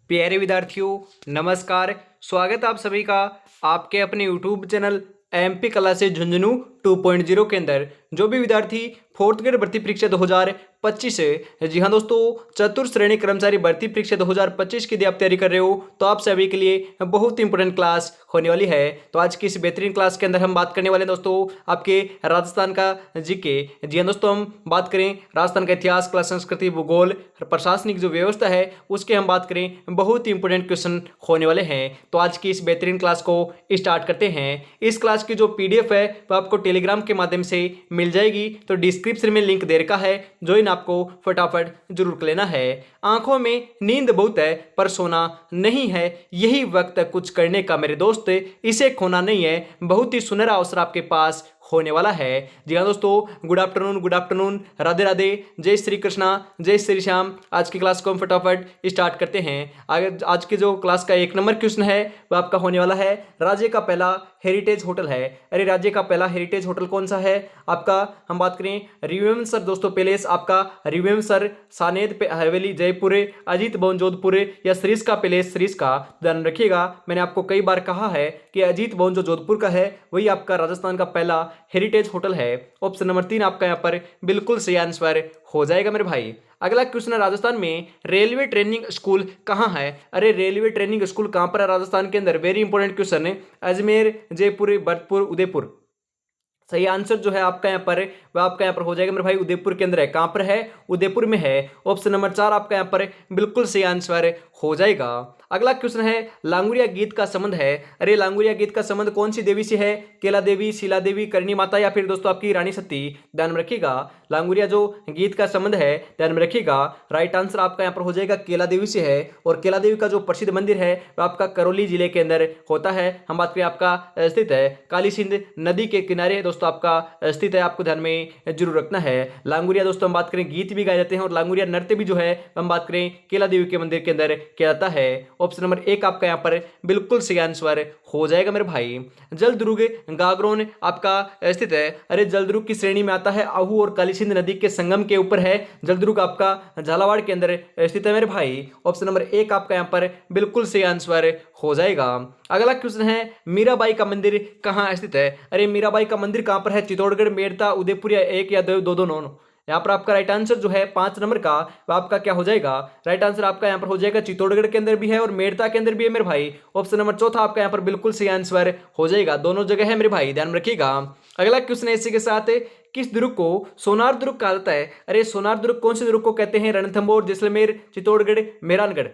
प्यारे विद्यार्थियों, नमस्कार। स्वागत है आप सभी का आपके अपने YouTube channel MP classes Jhunjhunu 2.0 के अंदर। जो भी विद्यार्थी फोर्थ ग्रेड भर्ती परीक्षा 2025 है, जी हाँ दोस्तों, चतुर्थ श्रेणी कर्मचारी भर्ती परीक्षा 2025 की यदि आप तैयारी कर रहे हो तो आप सभी के लिए बहुत इंपॉर्टेंट क्लास होने वाली है। तो आज की इस बेहतरीन क्लास के अंदर हम बात करने वाले हैं दोस्तों आपके राजस्थान का जीके। जी हाँ दोस्तों, हम बात करें राजस्थान का इतिहास, कला, संस्कृति, भूगोल, प्रशासनिक जो व्यवस्था है उसके हम बात करें, बहुत ही इंपॉर्टेंट क्वेश्चन होने वाले हैं। तो आज की इस बेहतरीन क्लास को स्टार्ट करते हैं। इस क्लास की जो पीडीएफ है वो आपको टेलीग्राम के माध्यम से मिल जाएगी, तो डिस्क्रिप्शन में लिंक दे रखा है, ज्वाइन आपको फटाफट जरूर कर लेना है। आंखों में नींद बहुत है पर सोना नहीं है, यही वक्त है कुछ करने का मेरे दोस्त, इसे खोना नहीं है, बहुत ही सुनहरा अवसर आपके पास होने वाला है। जी हाँ दोस्तों, गुड आफ्टरनून, राधे राधे, जय श्री कृष्णा, जय श्री श्याम। आज की क्लास को हम फटाफट स्टार्ट करते हैं। आगे आज के जो क्लास का 1 नंबर क्वेश्चन है वो आपका होने वाला है, राज्य का पहला हेरिटेज होटल है। अरे राज्य का पहला हेरिटेज होटल कौन सा है आपका? हम बात करें रिवेमसर दोस्तों पैलेस, आपका रिवेमसर सानेद पे हवेली जयपुर, अजीत भवन जोधपुर या सरिस का पैलेस सरिस का। ध्यान रखिएगा, मैंने आपको कई बार कहा है कि अजीत भवन जो जोधपुर का है वही आपका राजस्थान का पहला हेरिटेज होटल है। ऑप्शन नंबर 3 आपका यहाँ पर बिल्कुल सही आंसर हो जाएगा मेरे भाई। अगला क्वेश्चन है, राजस्थान में रेलवे ट्रेनिंग स्कूल कहाँ है? अरे रेलवे ट्रेनिंग स्कूल कहाँ पर है राजस्थान के अंदर? वेरी इंपॉर्टेंट क्वेश्चन है। अजमेर, जयपुर, भरतपुर, उदयपुर। सही आंसर जो है आपका यहाँ पर वह आपका यहाँ पर हो जाएगा मेरे भाई, उदयपुर के अंदर है। कहाँ पर है? उदयपुर में है। ऑप्शन नंबर 4 आपका यहाँ पर बिल्कुल सही आंसर हो जाएगा। अगला क्वेश्चन है, लांगुरिया गीत का संबंध है। अरे लांगुरिया गीत का संबंध कौन सी देवी से है? केला देवी, शीला देवी, करणी माता या फिर दोस्तों आपकी रानी सती। ध्यान में रखिएगा, लांगुरिया जो गीत का संबंध है, ध्यान में रखिएगा, राइट आंसर आपका यहाँ पर हो जाएगा केला देवी से है। और केला देवी का जो प्रसिद्ध मंदिर है वह आपका करौली जिले के अंदर होता है। हम बात करें आपका स्थित है काली सिंध नदी के किनारे दोस्तों आपका स्थित है, आपको ध्यान में जरूर रखना है। लांगुरिया दोस्तों हम बात करें गीत भी गाए जाते हैं और लांगुरिया नृत्य भी जो है हम बात करें केला देवी के मंदिर के अंदर किया जाता है। ऑप्शन नंबर 1 आपका यहाँ पर बिल्कुल सही आंसर हो जाएगा मेरे भाई। जलदुर्ग गागरोन आपका स्थित है। अरे जलदुर्ग की श्रेणी में आता है, आहू और काली सिंध नदी के संगम के ऊपर है। जलदुर्ग आपका झालावाड़ के अंदर स्थित है मेरे भाई। ऑप्शन नंबर 1 आपका यहाँ पर बिल्कुल सही आंसर हो जाएगा। अगला क्वेश्चन है, मीराबाई का मंदिर कहाँ स्थित है? अरे मीराबाई का मंदिर कहाँ पर है? चित्तौड़गढ़, मेड़ता, उदयपुर या एक या दो दो नौ। यहाँ पर आपका राइट आंसर जो है 5 नंबर का वह आपका क्या हो जाएगा? राइट आंसर आपका यहाँ पर हो जाएगा चित्तौड़गढ़ के अंदर भी है और मेड़ता के अंदर भी है मेरे भाई। ऑप्शन नंबर 4 आपका यहाँ पर बिल्कुल सही आंसर हो जाएगा, दोनों जगह है मेरे भाई, ध्यान रखिएगा। अगला क्वेश्चन है इसी के साथ, किस दुर्ग को सोनार दुर्ग कहा जाता है? अरे सोनार दुर्ग कौन से दुर्ग को कहते हैं? रणथंभौर, जैसलमेर, चित्तौड़गढ़, मेहरानगढ़।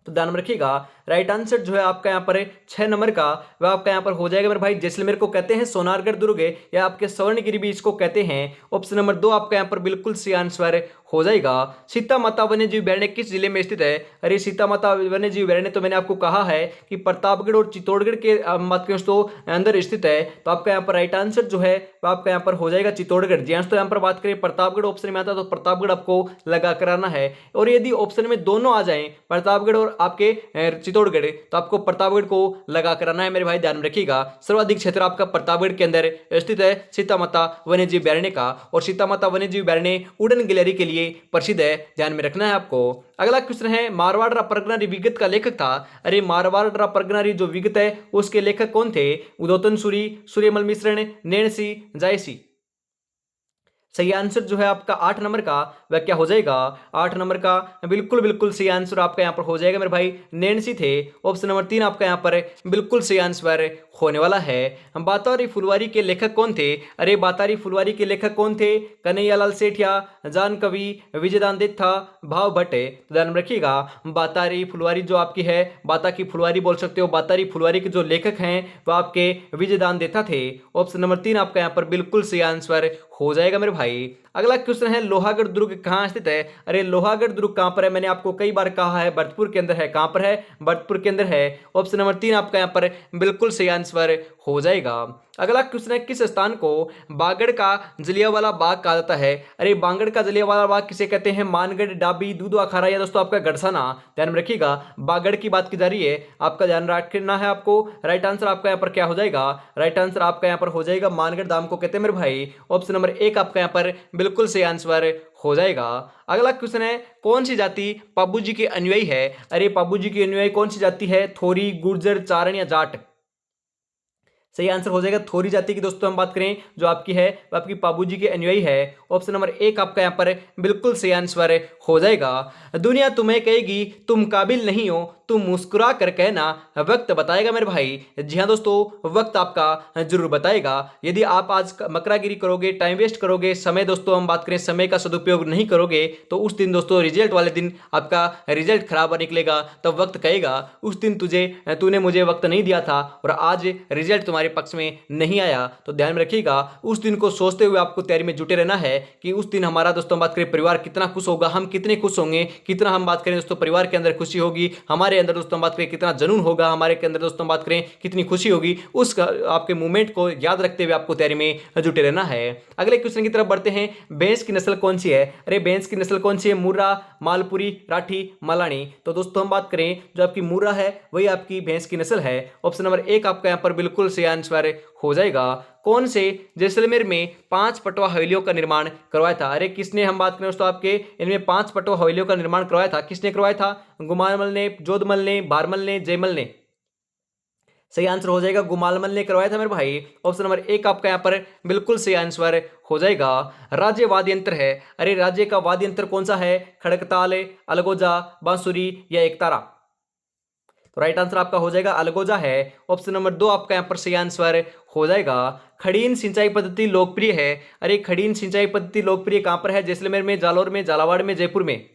तो ध्यान में रखिएगा, राइट आंसर जो है आपका यहाँ पर 6 नंबर का वह आपका यहाँ पर हो जाएगा मेरे भाई। जैसलमेर को कहते हैं सोनारगढ़ दुर्ग या आपके स्वर्णगिरी भी इसको कहते हैं। ऑप्शन नंबर 2 आपका यहाँ पर बिल्कुल सही आंसर हो जाएगा। सीता माता वन्यजीव अभयारण्य किस जिले में स्थित है? अरे सीता माता वन्यजीव अभयारण्य तो मैंने आपको कहा है कि प्रतापगढ़ और चित्तौड़गढ़ के मत के तो अंदर स्थित है। तो आपका यहाँ पर राइट आंसर जो है वह आपका यहाँ पर हो जाएगा चित्तौड़गढ़। जी हाँ, तो यहाँ पर बात करें प्रतापगढ़ ऑप्शन में आता है तो प्रतापगढ़ आपको लगा कराना है। और यदि ऑप्शन में दोनों आ जाए, प्रतापगढ़ और आपके चित्तौड़गढ़, तो आपको प्रतापगढ़ को लगा कराना है मेरे भाई, ध्यान रखिएगा। सर्वाधिक क्षेत्र आपका प्रतापगढ़ के अंदर स्थित है सीता माता वन्यजीव अभयारण्य का। और सीता माता वन्यजीव अभयारण्य उड़न गिलहरी के लिए प्रसिद्ध है, ध्यान में रखना है आपको। अगला क्वेश्चन है, मारवाड़ परगना विगत का लेखक था। अरे मारवाड़ परगना जो विगत है उसके लेखक कौन थे? उदोतन सूरी, सूर्यमल मिश्रण, नैणसी, जायसी। सही आंसर जो है आपका 8 नंबर का वह क्या हो जाएगा? 8 नंबर का बिल्कुल सही आंसर आपका यहाँ पर हो जाएगा मेरे भाई, नैणसी थे। ऑप्शन नंबर 3 आपका यहाँ पर बिल्कुल सही आंसर होने वाला है। बातारी फुलवारी के लेखक कौन थे? अरे बातारी फुलवारी के लेखक कौन थे? कन्हैयालाल सेठिया, जान कवि, विजयदान था, भाव भट्ट। ध्यान रखिएगा, बातारी फुलवारी जो आपकी है, बाता की फुलवारी बोल सकते हो, बातारी फुलवारी के जो लेखक हैं वह आपके विजयदान देता थे। ऑप्शन नंबर 3 आपका यहाँ पर बिल्कुल सही आंसर हो जाएगा मेरे भाई। अगला क्वेश्चन है, लोहागढ़ दुर्ग कहाँ स्थित है? अरे लोहागढ़ दुर्ग कहाँ पर है? मैंने आपको कई बार कहा है भरतपुर के अंदर है। कहाँ पर है? भरतपुर के अंदर है। ऑप्शन नंबर 3 आपका यहाँ पर बिल्कुल सही आंसर हो जाएगा। अगला क्वेश्चन है, किस स्थान को बागड़ का जलियांवाला बाग कहा जाता है? अरे बागड़ का जलियांवाला बाग किसे कहते हैं? मानगढ़, डाबी, दूधवा अखाड़ा या दोस्तों आपका गड़साना। ध्यान में रखिएगा, बागड़ की बात की जा रही है, आपका ध्यान रखना है आपको। राइट आंसर आपका यहाँ पर क्या हो जाएगा? राइट आंसर आपका यहाँ पर हो जाएगा मानगढ़ धाम को कहते हैं मेरे भाई। ऑप्शन नंबर 1 आपका यहाँ पर बिल्कुल सही आंसर हो जाएगा। अगला क्वेश्चन है, कौन सी जाति पाबू जी के अनुयायी है? अरे पाबू जी के अनुयायी कौन सी जाति है? थोरी, गुर्जर, चारण या जाट? सही आंसर हो जाएगा थोरी जाति की। दोस्तों हम बात करें जो आपकी है वो आपकी पाबू जी के अनुयायी है। ऑप्शन नंबर 1 आपका यहाँ पर बिल्कुल सही आंसर हो जाएगा। दुनिया तुम्हें कहेगी तुम काबिल नहीं हो, तुम मुस्कुरा कर कहना, वक्त बताएगा मेरे भाई। जी हाँ दोस्तों, वक्त आपका जरूर बताएगा। यदि आप आज मकरागिरी करोगे, टाइम वेस्ट करोगे, समय दोस्तों हम बात करें समय का सदुपयोग नहीं करोगे, तो उस दिन दोस्तों रिजल्ट वाले दिन आपका रिजल्ट खराब निकलेगा। तब वक्त कहेगा उस दिन तूने मुझे वक्त नहीं दिया था और आज रिजल्ट तुम्हारे पक्ष में नहीं आया। तो ध्यान में रखिएगा, उस दिन को सोचते हुए आपको तैयारी में जुटे रहना है कि उस दिन हमारा दोस्तों बात करें परिवार कितना खुश होगा, हम कितने खुश होंगे, कितना हम बात करें दोस्तों परिवार के अंदर खुशी होगी, हमारे अंदर दोस्तों बात करें कितना जुनून होगा, हमारे के अंदर दोस्तों बात करें कितनी खुशी होगी। उस आपके मूवमेंट को याद रखते हुए आपको तैयारी में जुटे रहना है। अगले क्वेश्चन की तरफ बढ़ते हैं। भैंस की नस्ल कौन सी है? अरे भैंस की नस्ल कौन सी है? मुर्रा, मालपुरी, राठी, मलानी? तो दोस्तों हम बात करें जो आपकी मुर्रा है वही आपकी भैंस की नस्ल है। ऑप्शन नंबर 1 आपका यहाँ पर बिल्कुल सही आंसर हो जाएगा। कौन से जैसलमेर में 5 पटवा हवेलियों का निर्माण करवाया था? अरे किसने, हम बात करें दोस्तों आपके इनमें 5 पटवा हवेलियों का निर्माण करवाया था, किसने करवाया था? गुमालमल ने, जोधमल ने, भारमल ने, जयमल ने? सही आंसर हो जाएगा गुमालमल ने करवाया था मेरे भाई। ऑप्शन नंबर 1 आपका यहाँ पर बिल्कुल सही आंसर हो जाएगा। राज्य वाद्य यंत्र है, अरे राज्य का वाद्य यंत्र कौन सा है? खड़कताल, अलगोजा, बांसुरी या एकतारा? तो राइट आंसर आपका हो जाएगा अलगोजा है। ऑप्शन नंबर 2 आपका यहाँ पर सही आंसर हो जाएगा। खड़ीन सिंचाई पद्धति लोकप्रिय है, अरे खड़ीन सिंचाई पद्धति लोकप्रिय कहां पर है? जैसलमेर में, जालौर में, झालावाड़ में, जयपुर में?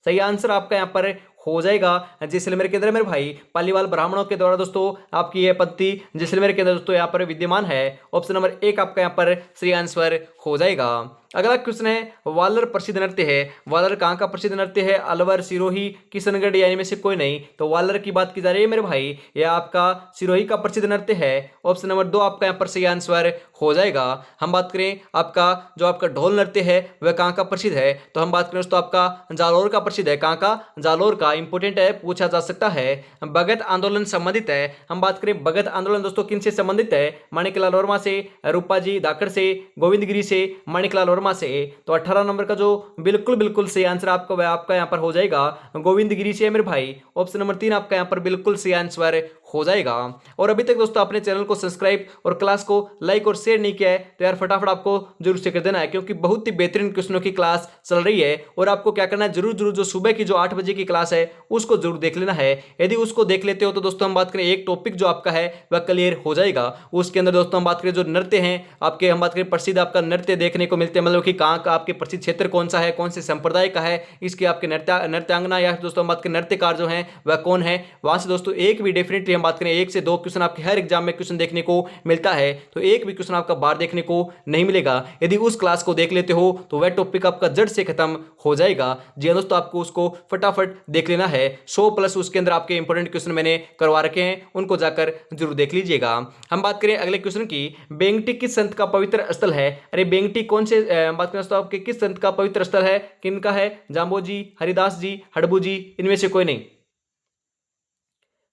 सही आंसर आपका यहाँ पर हो जाएगा जैसलमेर के अंदर मेरे भाई। पालीवाल ब्राह्मणों के द्वारा दोस्तों आपकी यह पद्धति जैसलमेर के अंदर दोस्तों यहाँ पर विद्यमान है। ऑप्शन नंबर 1 आपका यहाँ पर सही आंसर हो जाएगा। अगला क्वेश्चन है, वालर प्रसिद्ध नृत्य है, वालर कहाँ का प्रसिद्ध नृत्य है? अलवर, सिरोही, किशनगढ़ या इनमें से कोई नहीं? तो वालर की बात की जा रही है मेरे भाई, यह आपका सिरोही का प्रसिद्ध नृत्य है। ऑप्शन नंबर 2 आपका यहाँ पर सही आंसर हो जाएगा। हम बात करें आपका जो आपका ढोल नृत्य है वह कहाँ का प्रसिद्ध है? तो हम बात करें दोस्तों आपका जालौर का प्रसिद्ध है। कहाँ का? जालौर का। इंपोर्टेंट है, पूछा जा सकता है। भगत आंदोलन संबंधित है, हम बात करें भगत आंदोलन दोस्तों किन से संबंधित है? माणिकलाल वर्मा से, रूपाजी धाकड़ से, गोविंदगिरी से, माणिकलाल वर्मा से। तो 18 नंबर का जो बिल्कुल बिल्कुल सही आंसर आपका यहाँ पर हो जाएगा गोविंदगिरी से मेरे भाई। ऑप्शन नंबर 3 आपका यहाँ पर बिल्कुल सही आंसर हो जाएगा। और अभी तक दोस्तों आपने चैनल को सब्सक्राइब और क्लास को लाइक और शेयर नहीं किया है तो यार फटाफट आपको जरूर से कर देना है, क्योंकि बहुत ही बेहतरीन क्वेश्चनों की क्लास चल रही है। और आपको क्या करना है, जरूर जरूर जो सुबह की जो 8 बजे की क्लास है उसको जरूर देख लेना है। यदि उसको देख लेते हो तो दोस्तों हम बात करें एक टॉपिक जो आपका है वह क्लियर हो जाएगा। उसके अंदर दोस्तों हम बात करें जो नृत्य हैं आपके, हम बात करें प्रसिद्ध आपका नृत्य देखने को मिलते हैं, मतलब कि कहाँ का आपके प्रसिद्ध क्षेत्र कौन सा है, कौन से संप्रदाय का है, इसके आपके नृत्यांगना या दोस्तों हम बात करें नृत्यकार जो है वह कौन है। वहां से दोस्तों एक भी डेफिनेटली हम बात करें 1 से 2 क्वेश्चन आपके हर एग्जाम में क्वेश्चन देखने को मिलता है, तो एक भी क्वेश्चन आपका बाहर देखने को नहीं मिलेगा। यदि उस क्लास को देख लेते हो तो वह टॉपिक आपका जड़ से खत्म हो जाएगा। जी हाँ दोस्तों, आपको उसको फटाफट देख लेना है। 100+ उसके अंदर आपके इंपॉर्टेंट क्वेश्चन मैंने करवा रखे हैं, उनको जाकर जरूर देख लीजिएगा। हम बात करें अगले क्वेश्चन की, बेंगटी किस संत का पवित्र स्थल है? अरे बेंगटी कौन से बात करें दोस्तों आपके किस संत का पवित्र स्थल है? किनका है? जाम्बो जी, हरिदास जी, हड़बू जी, इनमें से कोई नहीं?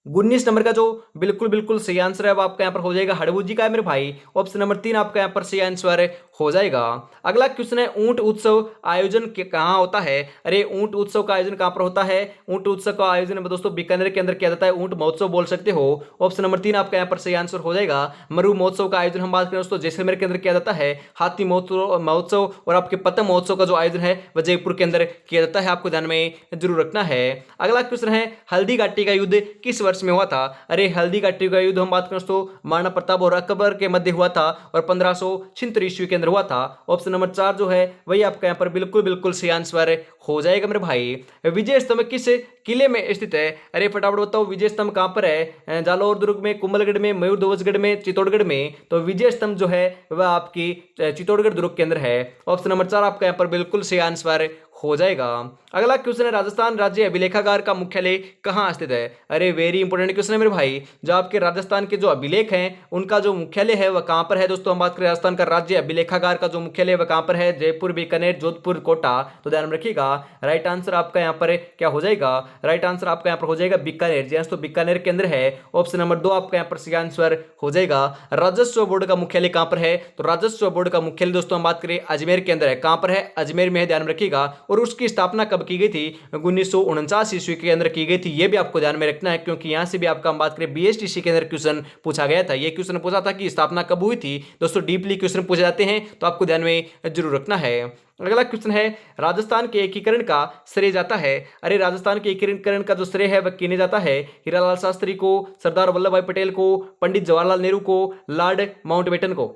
19 नंबर का जो बिल्कुल बिल्कुल सही आंसर है वो आपका यहाँ पर हो जाएगा हड़बू जी का है मेरे भाई। ऑप्शन नंबर 3 आपका यहाँ पर सही आंसर हो जाएगा। अगला क्वेश्चन है, ऊंट उत्सव आयोजन कहाँ होता है? अरे ऊंट उत्सव का आयोजन कहाँ पर होता है? ऊंट उत्सव का आयोजन दोस्तों बीकानेर के अंदर किया जाता है, ऊंट महोत्सव बोल सकते हो। ऑप्शन नंबर 3 आपका यहाँ पर सही आंसर हो जाएगा। मरु महोत्सव का आयोजन हम बात करें दोस्तों जैसलमेर के अंदर किया जाता है। हाथी महोत्सव और आपके पतंग महोत्सव का जो आयोजन है वह जयपुर के अंदर किया जाता है, आपको ध्यान में जरूर रखना है। अगला क्वेश्चन है, हल्दी घाटी का युद्ध किस वर्ष में हुआ था? अरे हल्दी घाटी का युद्ध हम बात करें दोस्तों महाराणा प्रताप और अकबर के मध्य हुआ था और 1576 ईस्वी के अंदर हुआ था। ऑप्शन नंबर 4 जो है वही आपका यहाँ पर बिल्कुल बिल्कुल सही आंसर हो जाएगा मेरे भाई। विजय स्तंभ किस किले में स्थित है? अरे फटाफट बताओ विजय स्तंभ कहां पर है? जालौर दुर्ग में, कुंभलगढ़ में, मयूर ध्वजगढ़ में, चित्तौड़गढ़ में? तो विजय स्तंभ जो है वह आपकी चित्तौड़गढ़ दुर्ग के अंदर है। ऑप्शन नंबर 4 आपका यहाँ पर बिल्कुल सही आंसर हो जाएगा। अगला क्वेश्चन है, राजस्थान राज्य अभिलेखागार का मुख्यालय कहाँ स्थित है? अरे वेरी इंपॉर्टेंट क्वेश्चन है मेरे भाई। जो आपके राजस्थान के जो अभिलेख हैं उनका जो मुख्यालय है वह कहाँ पर है दोस्तों? हम बात करें राजस्थान का राज्य अभिलेखागार का जो मुख्यालय है वह कहाँ पर है? जयपुर, बीकानेर, जोधपुर, कोटा। तो ध्यान में रखिएगा, राइट आंसर आपका यहाँ पर क्या हो जाएगा? राइट आंसर आपका यहाँ पर हो जाएगा बीकानेर। जी तो बीकानेर के अंदर है। ऑप्शन नंबर 2 आपका यहाँ पर सही आंसर हो जाएगा। राजस्व बोर्ड का मुख्यालय कहाँ पर है? तो राजस्व बोर्ड का मुख्यालय दोस्तों हम बात करें अजमेर के अंदर है। कहाँ पर है? अजमेर में है, ध्यान में रखिएगा। और उसकी स्थापना कब की गई थी? 1949 ईस्वी के अंदर की गई थी। ये भी आपको ध्यान में रखना है, क्योंकि यहां से भी आपका हम बात करें बीएसटीसी के अंदर क्वेश्चन पूछा गया था। ये क्वेश्चन पूछा था कि स्थापना कब हुई थी। दोस्तों डीपली क्वेश्चन पूछे जाते हैं, तो आपको ध्यान में जरूर रखना है। अगला क्वेश्चन है, राजस्थान के एकीकरण का श्रेय जाता है? अरे राजस्थान के एकीकरण का जो श्रेय है वह किन्हें जाता है? हीरालाल शास्त्री को, सरदार वल्लभ भाई पटेल को, पंडित जवाहरलाल नेहरू को, लॉर्ड माउंटबेटन को?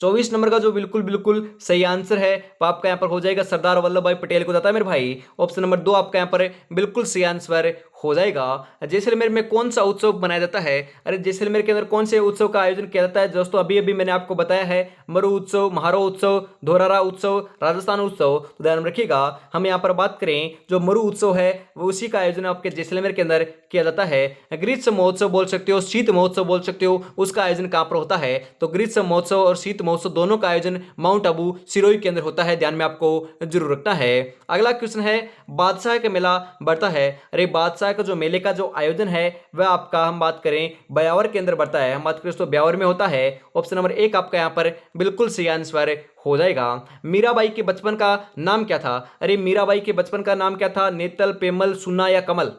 24 नंबर का जो बिल्कुल बिल्कुल सही आंसर है वो आपका यहाँ पर हो जाएगा सरदार वल्लभ भाई पटेल को जाता है मेरे भाई। ऑप्शन नंबर 2 आपका यहाँ पर बिल्कुल सही आंसर हो जाएगा। जैसलमेर में कौन सा उत्सव मनाया जाता है? अरे जैसलमेर के अंदर कौन से उत्सव का आयोजन किया जाता है दोस्तों? अभी अभी मैंने आपको बताया है, मरु उत्सव, महारो उत्सव, धोरारा उत्सव, राजस्थान उत्सव। तो ध्यान रखिएगा, हम यहाँ पर बात करें जो मरु उत्सव है वो उसी का आयोजन आपके जैसलमेर के अंदर किया जाता है। ग्रीष्म महोत्सव बोल सकते हो, शीत महोत्सव बोल सकते हो, उसका आयोजन कहाँ पर होता है? तो ग्रीष्म महोत्सव और शीत महोत्सव दोनों का आयोजन माउंट आबू सिरोही के अंदर होता है। ध्यान में आपको जरूर रखना है। अगला क्वेश्चन है, बादशाह का मेला बढ़ता है? अरे बादशाह का जो मेले का जो आयोजन है वह आपका हम बात करें ब्यावर के अंदर बढ़ता है। हम बात करें तो ब्यावर में होता है। ऑप्शन नंबर 1 आपका यहाँ पर बिल्कुल सही आंसर हो जाएगा। मीराबाई के बचपन का नाम क्या था? अरे मीराबाई के बचपन का नाम क्या था? नेतल, पेमल, सुन्ना या कमल?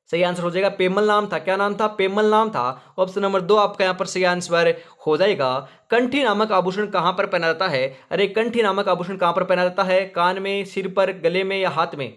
सही आंसर हो जाएगा पेमल नाम था। क्या नाम था? पेमल नाम था। ऑप्शन नंबर 2 आपका यहाँ पर सही आंसर हो जाएगा। कंठी नामक आभूषण कहां पर पहना जाता है? अरे कंठी नामक आभूषण कहां पर पहना जाता है? कान में, सिर पर, गले में या हाथ में?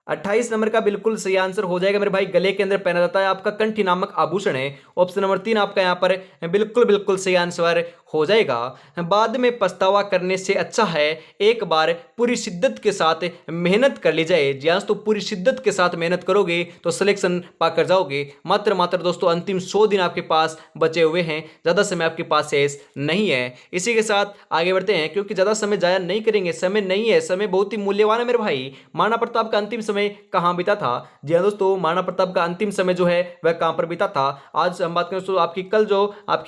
28 नंबर का बिल्कुल सही आंसर हो जाएगा मेरे भाई, गले के अंदर पहना जाता है आपका कंठी नामक आभूषण है। ऑप्शन नंबर 3 आपका यहाँ पर बिल्कुल बिल्कुल सही आंसर हो जाएगा। बाद में पछतावा करने से अच्छा है एक बार पूरी शिद्दत के साथ मेहनत कर ली जाए। जी हाँ, तो पूरी शिद्दत के साथ मेहनत करोगे तो सिलेक्शन पाकर जाओगे। मात्र दोस्तों अंतिम 100 दिन आपके पास बचे हुए हैं, ज़्यादा समय आपके पास शेष नहीं है। इसी के साथ आगे बढ़ते हैं, क्योंकि ज़्यादा समय जाया नहीं करेंगे, समय नहीं है, समय बहुत ही मूल्यवान है मेरे भाई। महाराणा प्रताप का अंतिम समय कहां बीता था? जी हाँ दोस्तों, महाराणा प्रताप का अंतिम समय जो है वह कहां पर बीता था? आज हम बात करें तो आपकी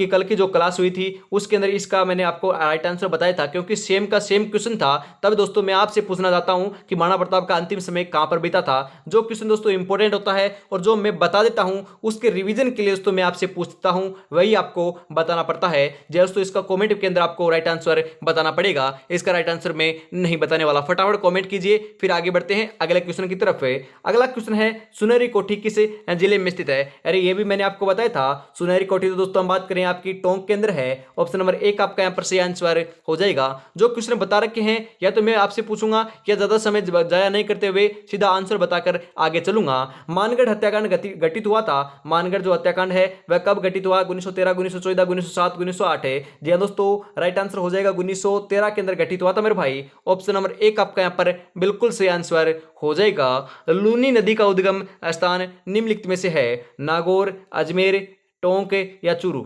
कल की जो क्लास हुई थी उसके अंदर इसका मैंने आपको राइट आंसर बताया था, क्योंकि सेम का सेम क्वेश्चन था। तब दोस्तों मैं आपसे पूछना चाहता हूं कि महाराणा प्रताप का अंतिम समय कहां पर बीता था। जो क्वेश्चन दोस्तों इंपॉर्टेंट होता है और जो मैं बता देता हूं उसके रिवीजन के लिए दोस्तों मैं आपसे पूछता हूं, वही आपको बताना पड़ता है। दोस्तों इसका कॉमेंट के अंदर आपको राइट आंसर बताना पड़ेगा। इसका राइट आंसर मैं नहीं बताने वाला, फटाफट कॉमेंट कीजिए। फिर आगे बढ़ते हैं अगले क्वेश्चन की तरफ। अगला क्वेश्चन है, सुनहरी कोठी किस जिले में स्थित है? अरे ये भी मैंने आपको बताया था। सुनहरी कोठी तो दोस्तों हम बात करें आपकी टोंक के अंदर है। ऑप्शन नंबर 1 आपका यहाँ पर सही आंसर हो जाएगा। जो क्वेश्चन बता रखे हैं या तो मैं आपसे पूछूंगा या ज्यादा समय जाया नहीं करते हुए सीधा आंसर बताकर आगे चलूंगा। मानगढ़ हत्याकांड घटित हुआ था। मानगढ़ जो हत्याकांड है वह कब घटित हुआ? 1913, 1914, 1907, 1908 है। जी हाँ दोस्तों, राइट आंसर हो जाएगा 1913 के अंदर घटित हुआ था मेरे भाई। ऑप्शन नंबर 1 आपका यहाँ पर बिल्कुल सही आंसर हो जाएगा। लूनी नदी का उद्गम स्थान निम्नलिखित में से है? नागौर, अजमेर, टोंक या चूरू?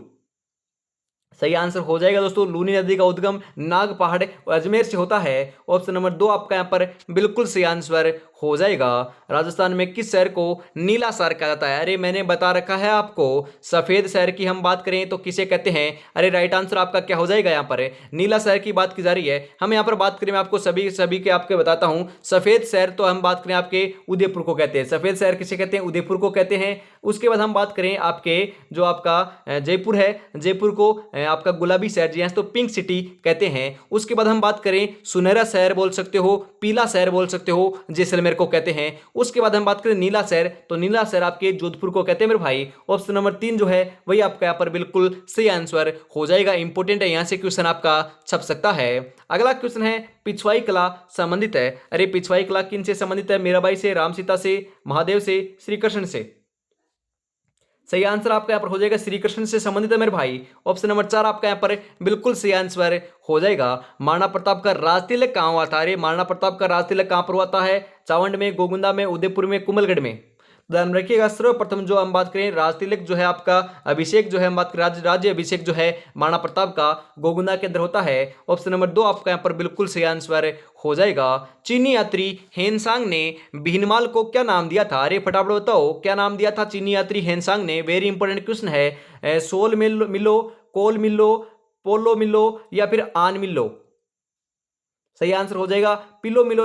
सही आंसर हो जाएगा दोस्तों, लूनी नदी का उद्गम नाग पहाड़ अजमेर से होता है। ऑप्शन नंबर 2 आपका यहाँ पर बिल्कुल सही आंसर हो जाएगा। राजस्थान में किस शहर को नीला शहर कहा जाता है? अरे मैंने बता रखा है आपको, सफेद शहर की हम बात करें तो किसे कहते हैं? अरे राइट आंसर आपका क्या हो जाएगा? यहाँ पर नीला शहर की बात की जा रही है। हम यहाँ पर बात करें, मैं आपको सभी के आपके बताता हूँ। सफेद शहर तो हम बात करें आपके उदयपुर को कहते हैं। सफेद शहर किसे कहते हैं? उदयपुर को कहते हैं। उसके बाद हम बात करें आपके जो आपका जयपुर है, जयपुर को आपका गुलाबी शहर जी तो पिंक सिटी कहते हैं। उसके बाद हम बात करें सुनहरा शहर बोल सकते हो, पीला शहर बोल सकते हो, जैसलमेर को कहते हैं। उसके बाद हम बात करें नीला शहर, तो नीला शहर आपके जोधपुर को कहते हैं मेरे भाई। ऑप्शन नंबर 3 जो है वही आपका यहाँ पर बिल्कुल सही आंसर हो जाएगा। इंपोर्टेंट है, यहां से क्वेश्चन आपका छप सकता है। अगला क्वेश्चन है, पिछवाई कला संबंधित है? अरे पिछवाई कला किन से संबंधित है? मीराबाई से, राम सीता से, महादेव से, श्री कृष्ण से? सही आंसर आपका यहाँ पर हो जाएगा श्री कृष्ण से संबंधित है मेरे भाई। ऑप्शन नंबर 4 आपका यहाँ पर बिल्कुल सही आंसर हो जाएगा। महाराणा प्रताप का राज तिलक कहाँ हुआ था? अरे महाराणा प्रताप का राज तिलक कहाँ पर हुआ था? है चावंड में, गोगुंदा में, उदयपुर में, कुंभलगढ़ में? ध्यान रखिएगा। सर्वप्रथम जो हम बात करें राज तिलक जो है आपका अभिषेक जो है हम बात करें राज्य अभिषेक जो है महाराणा प्रताप का गोगुना के अंदर होता है। ऑप्शन नंबर 2 आपका यहाँ पर बिल्कुल सही आंसर हो जाएगा। चीनी यात्री हेनसांग ने भीनमाल को क्या नाम दिया था? अरे फटाफट बताओ क्या नाम दिया था चीनी यात्री हेनसांग ने? वेरी इंपॉर्टेंट क्वेश्चन है। सोल मिलो, कोल मिलो, पोलो मिलो या फिर आन मिलो? सही आंसर हो जाएगा पिलो मिलो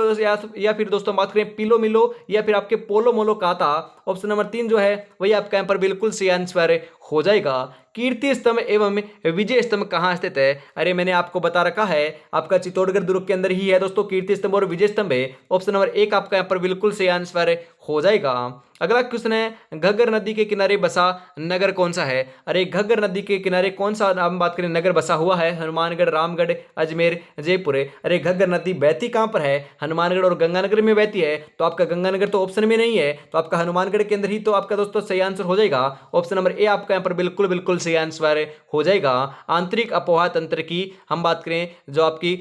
या फिर दोस्तों बात करें पिलो मिलो या फिर आपके पोलो मोलो कहा था। ऑप्शन नंबर 3 जो है वही आपका यहाँ पर बिल्कुल सही आंसर हो जाएगा। कीर्ति स्तंभ एवं विजय स्तंभ कहाँ स्थित है? अरे मैंने आपको बता रखा है आपका चित्तौड़गढ़ दुर्ग के अंदर ही है दोस्तों कीर्ति स्तंभ और विजय स्तंभ है। ऑप्शन नंबर 1 आपका यहाँ पर बिल्कुल सही आंसर हो जाएगा। अगला क्वेश्चन है घग्गर नदी के किनारे बसा नगर कौन सा है? अरे घग्गर नदी के किनारे कौन सा हम बात करें नगर बसा हुआ है? हनुमानगढ़, रामगढ़, अजमेर, जयपुर। अरे घग्गर नदी बहती कहां पर है? हनुमानगढ़ और गंगानगर में बहती है। तो आपका गंगानगर तो ऑप्शन में नहीं है, तो आपका हनुमानगढ़ के अंदर ही तो आपका दोस्तों सही आंसर हो जाएगा। ऑप्शन नंबर ए आपका यहाँ पर बिल्कुल बिल्कुल सही आंसर हो जाएगा। आंतरिक अपोहा तंत्र की हम बात करें जो आपकी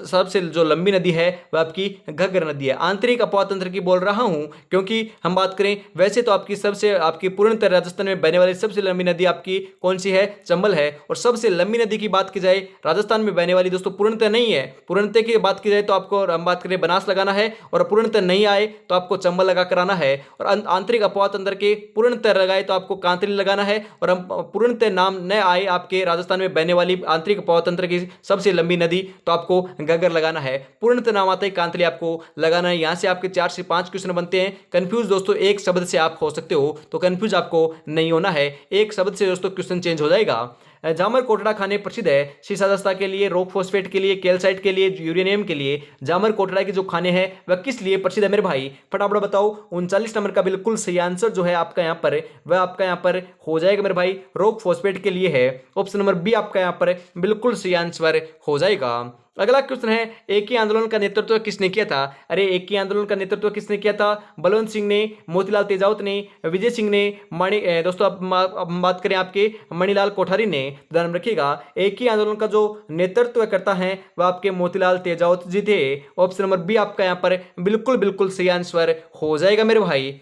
सबसे जो लंबी नदी है वह आपकी घग्गर नदी है। आंतरिक अपोहा तंत्र की बोल रहा हूं क्योंकि हम बात करें वैसे तो आपकी सबसे आपकी पूर्णतः राजस्थान में बहने वाली सबसे लंबी नदी आपकी कौन सी है? चंबल है। और सबसे लंबी नदी की बात की जाए राजस्थान में बहने वाली दोस्तों पूर्णतः नहीं है, पूर्णतः की बात की जाए तो आपको हम बात करें बनास लगाना है और पूर्णतः नहीं आए तो आपको चंबल लगा कर आना है। और आंतरिक अपोहा तंत्र के पूर्णतः लगाए तो आपको कांतली लगाना है। और हम पूर्णतः नाम न आए आपके राजस्थान में बहने वाली आंतरिक अपोहा तंत्र की सबसे लंबी नदी तो आपको घग्गर लगाना है। पूर्णतः नाम आता है कांतली आपको लगाना है। यहां से आपके 4 से 5 क्वेश्चन बनते हैं। कंफ्यूज दोस्तों एक शब्द से आप हो सकते हो, तो कंफ्यूज आपको नहीं होना है। एक शब्द से दोस्तों क्वेश्चन चेंज हो जाएगा। जामर कोटड़ा खाने प्रसिद्ध है शीशादस्ता के लिए, रॉक फॉस्फेट के लिए, कैल्साइट के लिए, यूरेनियम के लिए। जामर कोटड़ा के जो खाने हैं वह किस लिए प्रसिद्ध है मेरे भाई? फटाफट बताओ। 39 नंबर का बिल्कुल सही आंसर जो है आपका यहाँ पर वह आपका यहाँ पर हो जाएगा मेरे भाई, रॉक फॉस्फेट के लिए है। ऑप्शन नंबर बी आपका यहाँ पर बिल्कुल सही आंसर हो जाएगा। अगला क्वेश्चन है एक ही आंदोलन का नेतृत्व किसने किया था? अरे एक ही आंदोलन का नेतृत्व किसने किया था? बलवंत सिंह ने, मोतीलाल तेजावत ने, विजय सिंह ने, दोस्तों अब बात करें आपके मणिलाल कोठारी ने। ध्यान रखिएगा एक ही आंदोलन का जो नेतृत्व करता है वह आपके मोतीलाल तेजावत जी थे। ऑप्शन नंबर बी आपका यहाँ पर बिल्कुल बिल्कुल सही आंसर हो जाएगा मेरे भाई।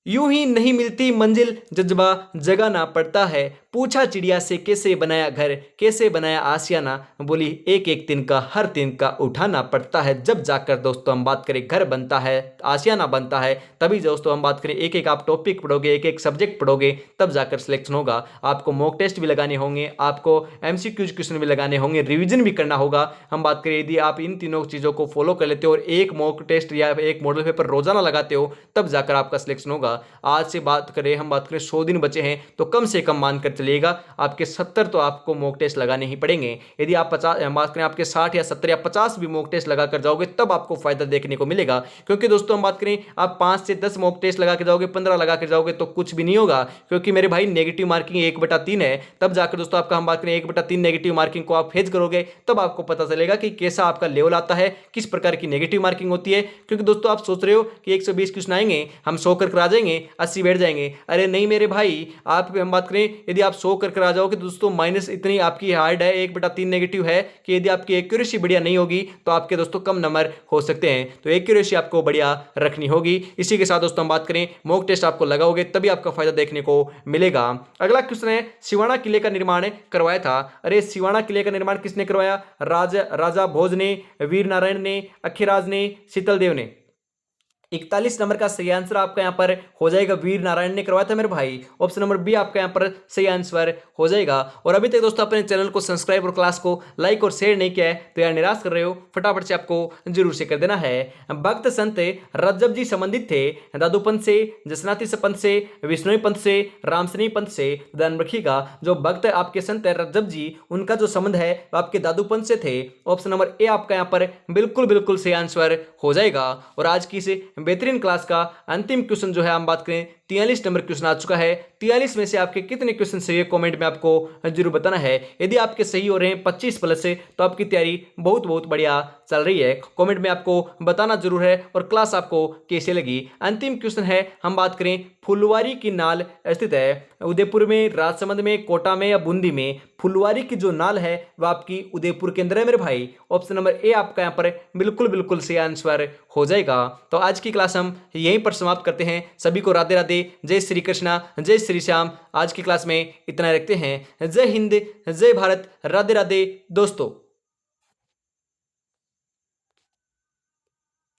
यूं ही नहीं मिलती मंजिल जज्बा जगाना पड़ता है, पूछा चिड़िया से कैसे बनाया घर, कैसे बनाया आशियाना, बोली एक एक तिनका हर तिनका उठाना पड़ता है। जब जाकर दोस्तों हम बात करें घर बनता है, आशियाना बनता है, तभी दोस्तों हम बात करें एक एक आप टॉपिक पढ़ोगे, एक एक सब्जेक्ट पढ़ोगे, तब जाकर सिलेक्शन होगा। आपको मॉक टेस्ट भी लगाने होंगे, आपको एमसीक्यूज क्वेश्चन भी लगाने होंगे, रिविजन भी करना होगा। हम बात करें यदि आप इन तीनों चीज़ों को फॉलो कर लेते हो और एक मॉक टेस्ट या एक मॉडल पेपर रोजाना लगाते हो, तब जाकर आपका सिलेक्शन होगा। आज से बात करें हम बात करें 100 दिन बचे हैं तो कम से कम मानकर चलिएगा आपके 70 तो आपको मॉक टेस्ट लगाने ही पड़ेंगे। यदि आप 50 बात करें आपके 60 या 70 या 50 भी मॉक टेस्ट लगा कर जाओगे तब आपको फायदा देखने को मिलेगा। क्योंकि दोस्तों हम बात करें आप 5 से 10 मॉक टेस्ट लगा के जाओगे, 15 लगा के जाओगे तो कुछ भी नहीं होगा। क्योंकि मेरे भाई नेगेटिव मार्किंग 1/3 है। तब जाकर दोस्तों आपका हम बात करें 1/3 नेगेटिव मार्किंग को आप फेज करोगे तब आपको पता चलेगा कि कैसा आपका लेवल आता है, किस प्रकार की नेगेटिव मार्किंग होती है। क्योंकि दोस्तों आप सोच रहे हो कि 120 क्वेश्चन आएंगे हम 100 कर आ जाएंगे, 80 बैठ जाएंगे। अरे नहीं मेरे भाई, आप हम बात करें यदि आप 100 कर आ जाओगे दोस्तों माइनस इतनी आपकी हार्ड है, 1/3 नेगेटिव है कि यदि आपकी एक्यूरेसी बढ़िया नहीं होगी तो आपके दोस्तों कम नंबर हो सकते हैं। तो एक्यूरेसी आपको बढ़िया रखनी होगी। इसी के साथ दोस्तों हम बात करें मॉक टेस्ट आपको लगाओगे तभी आपका फायदा देखने को मिलेगा। अगला क्वेश्चन है सिवाना किले का निर्माण करवाया था। अरे सिवाना किले का निर्माण किसने करवाया? राजा भोज ने, वीर नारायण ने, अखिराज ने, शीतलदेव ने। 41 नंबर का सही आंसर आपका यहाँ पर हो जाएगा, वीर नारायण ने करवाया था मेरे भाई। ऑप्शन नंबर बी आपका यहाँ पर सही आंसर हो जाएगा। और अभी तक दोस्तों अपने चैनल को सब्सक्राइब और क्लास को लाइक और शेयर नहीं किया है तो यार निराश कर रहे हो, फटाफट से आपको जरूर से कर देना है। भक्त संत रज्जब जी संबंधित थे दादू पंथ से, जसनाथी पंथ से, विष्णुई पंथ से, रामसनी पंथ से। ध्यान रखिएगा जो भक्त आपके संत है रज्जब जी उनका जो संबंध है वो आपके दादू पंथ से थे। ऑप्शन नंबर ए आपका यहाँ पर बिल्कुल बिल्कुल सही आंसर हो जाएगा। और आज की इस बेहतरीन क्लास का अंतिम क्वेश्चन जो है हम बात करें 43 नंबर क्वेश्चन आ चुका है। 43 में से आपके कितने क्वेश्चन सही है कमेंट में आपको जरूर बताना है। यदि आपके सही हो रहे हैं 25 प्लस से तो आपकी तैयारी बहुत बहुत बढ़िया चल रही है। कमेंट में आपको बताना जरूर है और क्लास आपको कैसे लगी। अंतिम क्वेश्चन है, हम बात करें फुलवारी की नाल स्थित है उदयपुर में, राजसमंद में, कोटा में या बूंदी में। फुलवारी की जो नाल है वह आपकी उदयपुर के अंदर है मेरे भाई। ऑप्शन नंबर ए आपका यहाँ पर बिल्कुल बिल्कुल सही आंसर हो जाएगा। तो आज की क्लास हम यहीं पर समाप्त करते हैं। सभी को राधे राधे, जय श्री कृष्णा, जय श्री श्याम। आज की क्लास में इतना रखते हैं। जय हिंद, जय भारत, राधे राधे दोस्तों।